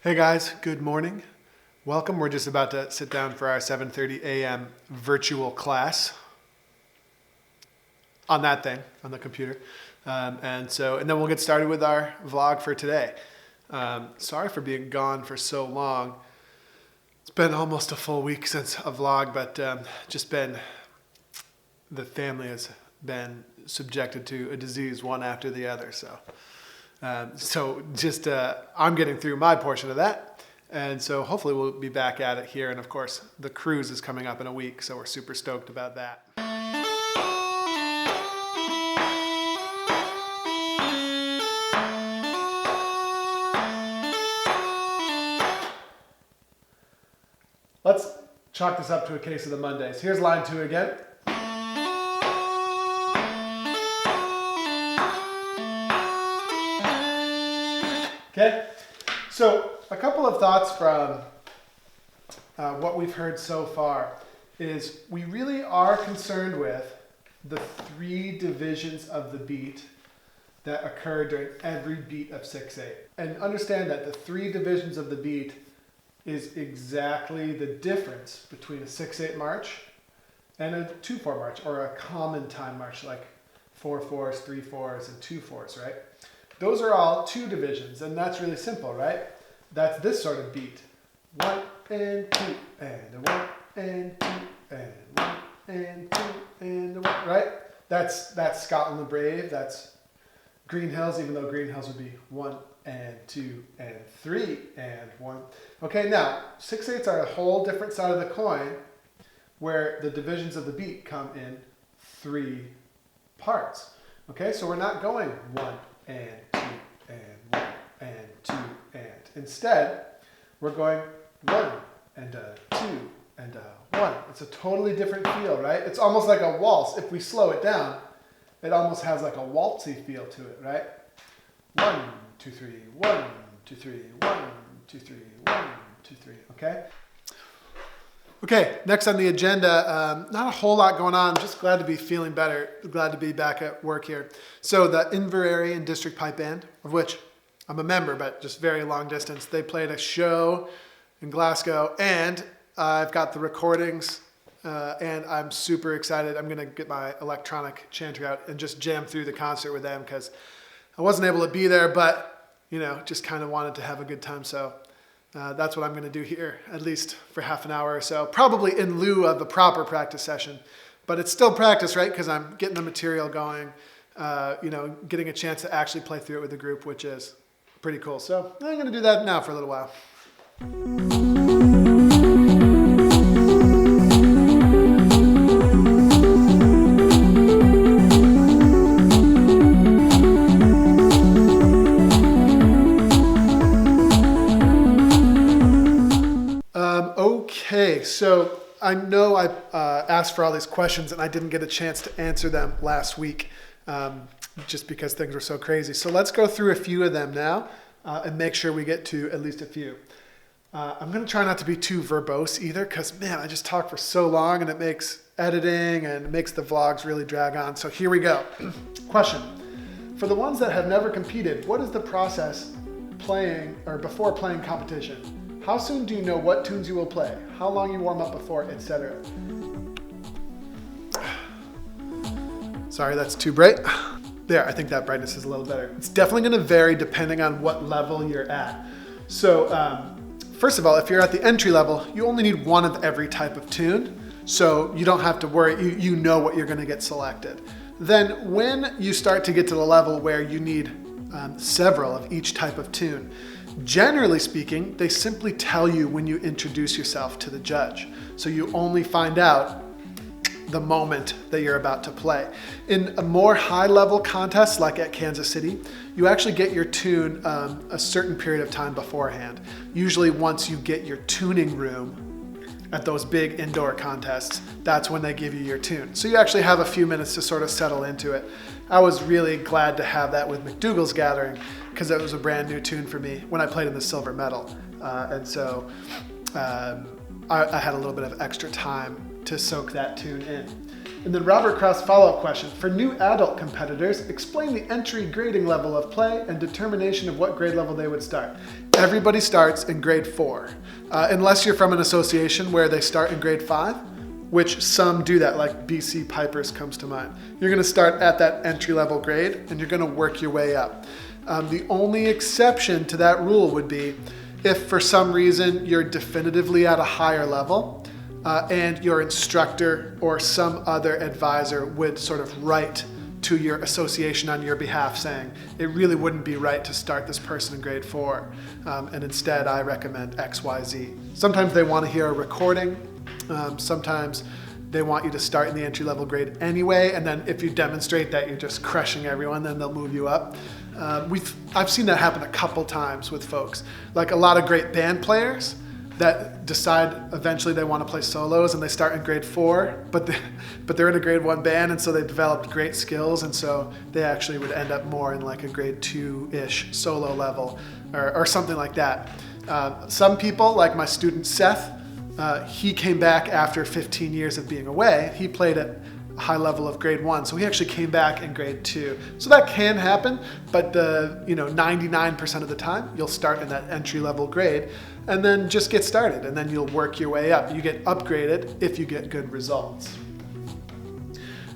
Hey guys, good morning. Welcome. We're just about to sit down for our 7:30 a.m. virtual class on that thing, on the computer. And then we'll get started with our vlog for today. Sorry for being gone for so long. It's been almost a full week since a vlog, but the family has been subjected to a disease one after the other. I'm getting through my portion of that. And so hopefully we'll be back at it here. And of course, the cruise is coming up in a week, so we're super stoked about that. Let's chalk this up to a case of the Mondays. Here's line 2 again. Okay, so a couple of thoughts from what we've heard so far is we really are concerned with the 3 divisions of the beat that occur during every beat of 6/8. And understand that the 3 divisions of the beat is exactly the difference between a 6/8 march and a 2/4 march, or a common time march like 4/4s, 3/4s, and 2/4s, right? Those are all 2 divisions, and that's really simple, right? That's this sort of beat. 1 and 2 and 1 and 2 and 1 and 2 and 1, right? That's Scotland the Brave, that's Green Hills, even though Green Hills would be 1 and 2 and 3 and 1. Okay, now 6/8s are a whole different side of the coin where the divisions of the beat come in 3 parts. Okay, so we're not going 1 and 2 and 1 and 2 and. Instead, we're going 1 and a 2 and a 1. It's a totally different feel, right? It's almost like a waltz. If we slow it down, it almost has like a waltzy feel to it, right? 1, 2, 3, 1, 2, 3, 1, 2, 3, 1, 2, 3, okay? Okay, next on the agenda, not a whole lot going on. I'm just glad to be feeling better, glad to be back at work here. So the Inverary and District Pipe Band, of which I'm a member, but just very long distance, they played a show in Glasgow, and I've got the recordings, and I'm super excited. I'm going to get my electronic chanter out and just jam through the concert with them, because I wasn't able to be there, but, just kind of wanted to have a good time, so that's what I'm going to do here, at least for half an hour or so, probably in lieu of a proper practice session. But it's still practice, right? Because I'm getting the material going, getting a chance to actually play through it with the group, which is pretty cool. So I'm going to do that now for a little while. Okay, so I know I asked for all these questions and I didn't get a chance to answer them last week just because things were so crazy. So let's go through a few of them now and make sure we get to at least a few. I'm going to try not to be too verbose either because, man, I just talk for so long and it makes editing and it makes the vlogs really drag on. So here we go. Question. For the ones that have never competed, what is the process before playing competition? How soon do you know what tunes you will play? How long you warm up before, etc.? Sorry, that's too bright. There, I think that brightness is a little better. It's definitely going to vary depending on what level you're at. So first of all, if you're at the entry level, you only need one of every type of tune. So you don't have to worry, you know what you're going to get selected. Then when you start to get to the level where you need several of each type of tune, generally speaking, they simply tell you when you introduce yourself to the judge. So you only find out the moment that you're about to play. In a more high-level contest, like at Kansas City, you actually get your tune a certain period of time beforehand. Usually once you get your tuning room at those big indoor contests, that's when they give you your tune. So you actually have a few minutes to sort of settle into it. I was really glad to have that with McDougall's Gathering because it was a brand new tune for me when I played in the silver medal. I had a little bit of extra time to soak that tune in. And then Robert Krauss follow-up question. For new adult competitors, explain the entry grading level of play and determination of what grade level they would start. Everybody starts in grade 4, unless you're from an association where they start in grade 5, which some do that, like BC Pipers comes to mind. You're gonna start at that entry-level grade and you're gonna work your way up. The only exception to that rule would be if for some reason you're definitively at a higher level, and your instructor or some other advisor would sort of write to your association on your behalf saying, it really wouldn't be right to start this person in grade 4, and instead I recommend XYZ. Sometimes they want to hear a recording, sometimes they want you to start in the entry-level grade anyway, and then if you demonstrate that you're just crushing everyone, then they'll move you up. I've seen that happen a couple times with folks. Like a lot of great band players that decide eventually they want to play solos and they start in grade 4, but they're in a grade 1 band, and so they developed great skills, and so they actually would end up more in like a grade 2-ish solo level or something like that. Some people, like my student Seth, he came back after 15 years of being away. He played at a high level of grade 1, so he actually came back in grade 2. So that can happen, but 99% of the time you'll start in that entry level grade and then just get started, and then you'll work your way up. You get upgraded if you get good results.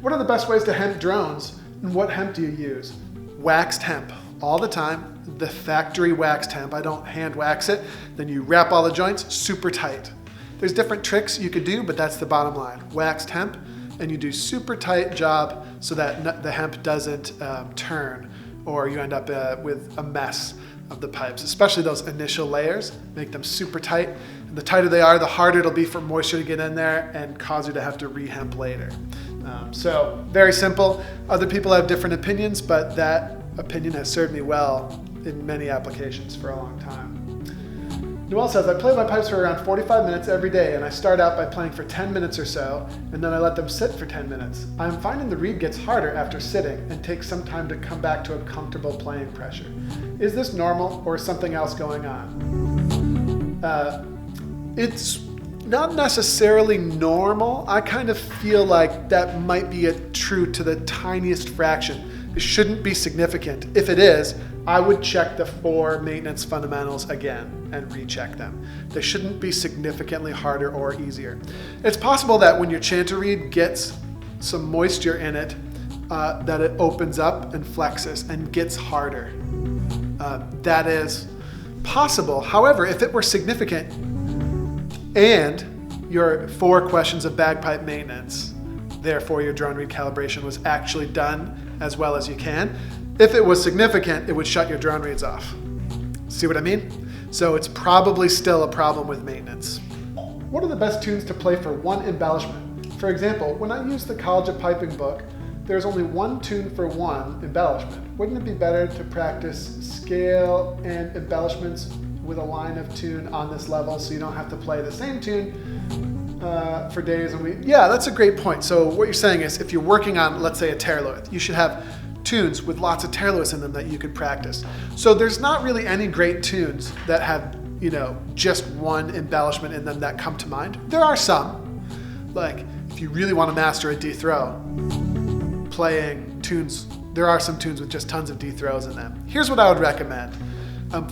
What are the best ways to hemp drones, and what hemp do you use? Waxed hemp all the time, the factory waxed hemp. I don't hand wax it. Then you wrap all the joints super tight. There's different tricks you could do, but that's the bottom line. Waxed hemp, and you do super tight job so that the hemp doesn't turn, or you end up with a mess of the pipes, especially those initial layers. Make them super tight. And the tighter they are, the harder it'll be for moisture to get in there and cause you to have to re-hemp later. So very simple. Other people have different opinions, but that opinion has served me well in many applications for a long time. Noel says, I play my pipes for around 45 minutes every day, and I start out by playing for 10 minutes or so, and then I let them sit for 10 minutes. I'm finding the reed gets harder after sitting and takes some time to come back to a comfortable playing pressure. Is this normal or is something else going on? It's not necessarily normal. I kind of feel like that might be true to the tiniest fraction. It shouldn't be significant. If it is, I would check the 4 maintenance fundamentals again and recheck them. They shouldn't be significantly harder or easier. It's possible that when your chanter reed gets some moisture in it, that it opens up and flexes and gets harder. That is possible. However, if it were significant and your 4 questions of bagpipe maintenance, therefore your drone reed calibration was actually done as well as you can, if it was significant, it would shut your drone reeds off. See what I mean? So it's probably still a problem with maintenance. What are the best tunes to play for one embellishment? For example, when I use the College of Piping book, there's only one tune for one embellishment. Wouldn't it be better to practice scale and embellishments with a line of tune on this level so you don't have to play the same tune for days and weeks? Yeah, that's a great point. So what you're saying is if you're working on, let's say, a Terlewith, you should have tunes with lots of Terlewiths in them that you could practice. So there's not really any great tunes that have, just one embellishment in them that come to mind. There are some, like if you really want to master a D throw, playing tunes, there are some tunes with just tons of D throws in them. Here's what I would recommend.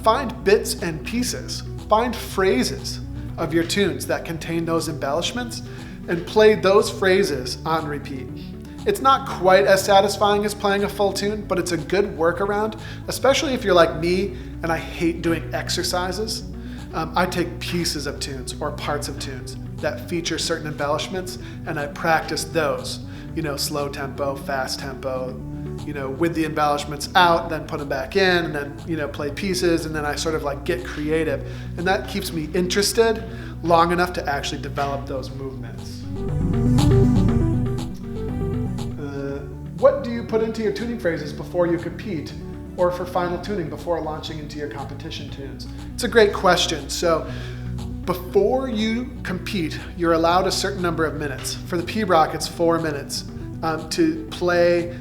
Find bits and pieces, find phrases of your tunes that contain those embellishments and play those phrases on repeat. It's not quite as satisfying as playing a full tune, but it's a good workaround, especially if you're like me and I hate doing exercises. I take pieces of tunes or parts of tunes that feature certain embellishments and I practice those, slow tempo, fast tempo, with the embellishments out, then put them back in, and then, play pieces, and then I sort of like get creative. And that keeps me interested long enough to actually develop those movements. What do you put into your tuning phrases before you compete or for final tuning before launching into your competition tunes? It's a great question. So before you compete, you're allowed a certain number of minutes. For the P-Rock, it's 4 minutes to play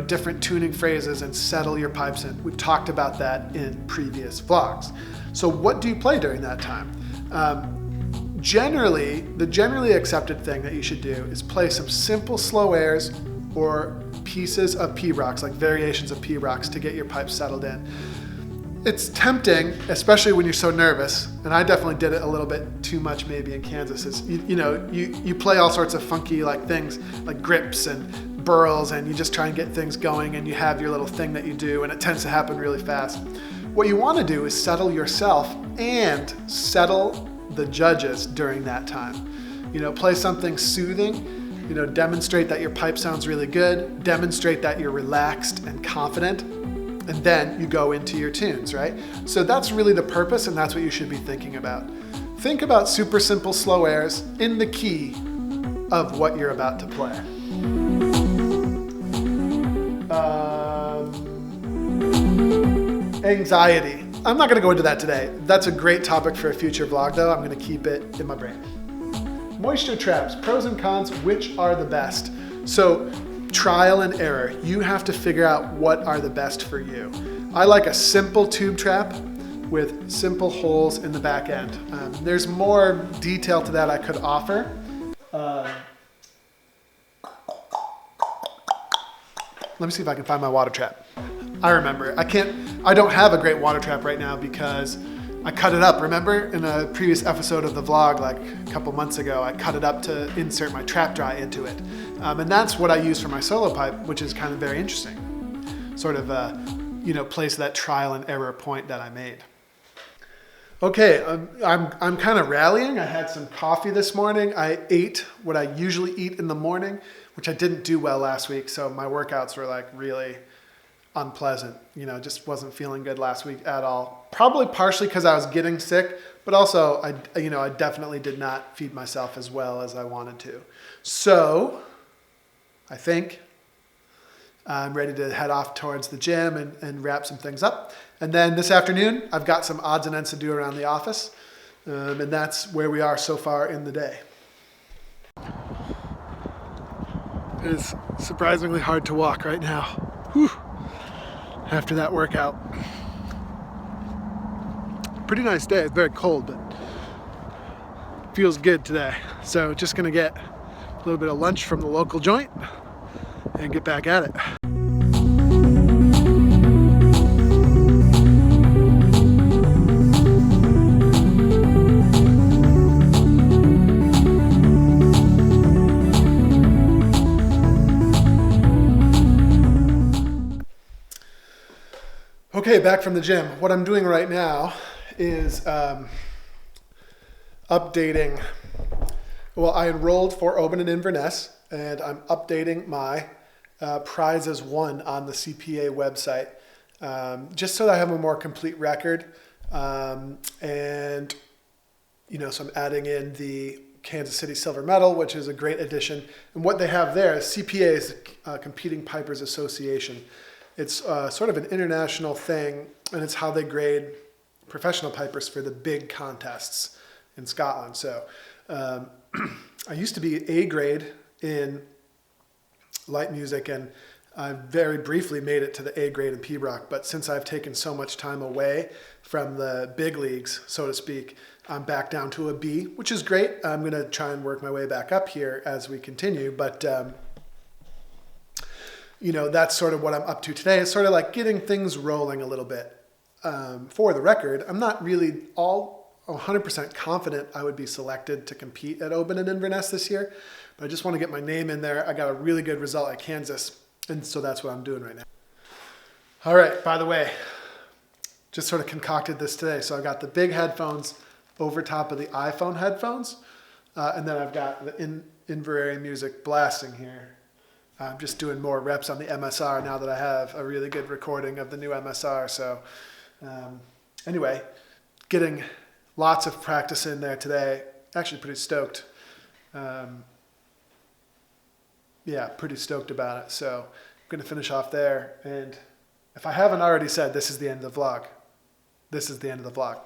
different tuning phrases and settle your pipes in. We've talked about that in previous vlogs. So what do you play during that time? generally, the generally accepted thing that you should do is play some simple slow airs or pieces of pibrox, like variations of pibrox, to get your pipes settled in. It's tempting, especially when you're so nervous, and I definitely did it a little bit too much maybe in Kansas, is you play all sorts of funky like things, like grips and burls, and you just try and get things going, and you have your little thing that you do, and it tends to happen really fast. What you want to do is settle yourself and settle the judges during that time. Play something soothing, demonstrate that your pipe sounds really good, demonstrate that you're relaxed and confident, and then you go into your tunes, right? So that's really the purpose, and that's what you should be thinking about. Think about super simple slow airs in the key of what you're about to play. Anxiety. I'm not going to go into that today. That's a great topic for a future vlog, though. I'm going to keep it in my brain. Moisture traps, pros and cons, which are the best? So trial and error. You have to figure out what are the best for you. I like a simple tube trap with simple holes in the back end. There's more detail to that I could offer. Let me see if I can find my water trap. I remember. I don't have a great water trap right now because I cut it up. Remember in a previous episode of the vlog, like a couple months ago, I cut it up to insert my trap dry into it. And that's what I use for my solo pipe, which is kind of very interesting. Sort of, place that trial and error point that I made. Okay, I'm kind of rallying. I had some coffee this morning. I ate what I usually eat in the morning, which I didn't do well last week. So my workouts were like really unpleasant. Just wasn't feeling good last week at all. Probably partially because I was getting sick, but also I definitely did not feed myself as well as I wanted to. So I think I'm ready to head off towards the gym and wrap some things up. And then this afternoon, I've got some odds and ends to do around the office. And that's where we are so far in the day. It is surprisingly hard to walk right now. Whew. After that workout. Pretty nice day. It's very cold, but feels good today. So just gonna get a little bit of lunch from the local joint and get back at it. Okay, back from the gym. What I'm doing right now is updating. Well, I enrolled for Oban and Inverness, and I'm updating my prizes won on the CPA website, just so that I have a more complete record. So I'm adding in the Kansas City Silver Medal, which is a great addition. And what they have there is CPA is Competing Pipers Association. It's sort of an international thing, and it's how they grade professional pipers for the big contests in Scotland. So I used to be A grade in light music, and I very briefly made it to the A grade in pibroch, but since I've taken so much time away from the big leagues, so to speak, I'm back down to a B, which is great. I'm going to try and work my way back up here as we continue, but that's sort of what I'm up to today. It's sort of like getting things rolling a little bit. For the record, I'm not really all 100% confident I would be selected to compete at Oban and Inverness this year, but I just want to get my name in there. I got a really good result at Kansas, and so that's what I'm doing right now. All right, by the way, just sort of concocted this today. So I've got the big headphones over top of the iPhone headphones, and then I've got the Inverary music blasting here. I'm just doing more reps on the MSR now that I have a really good recording of the new MSR. So anyway, getting lots of practice in there today. Actually pretty stoked. Pretty stoked about it. So I'm going to finish off there. And if I haven't already said, this is the end of the vlog. This is the end of the vlog.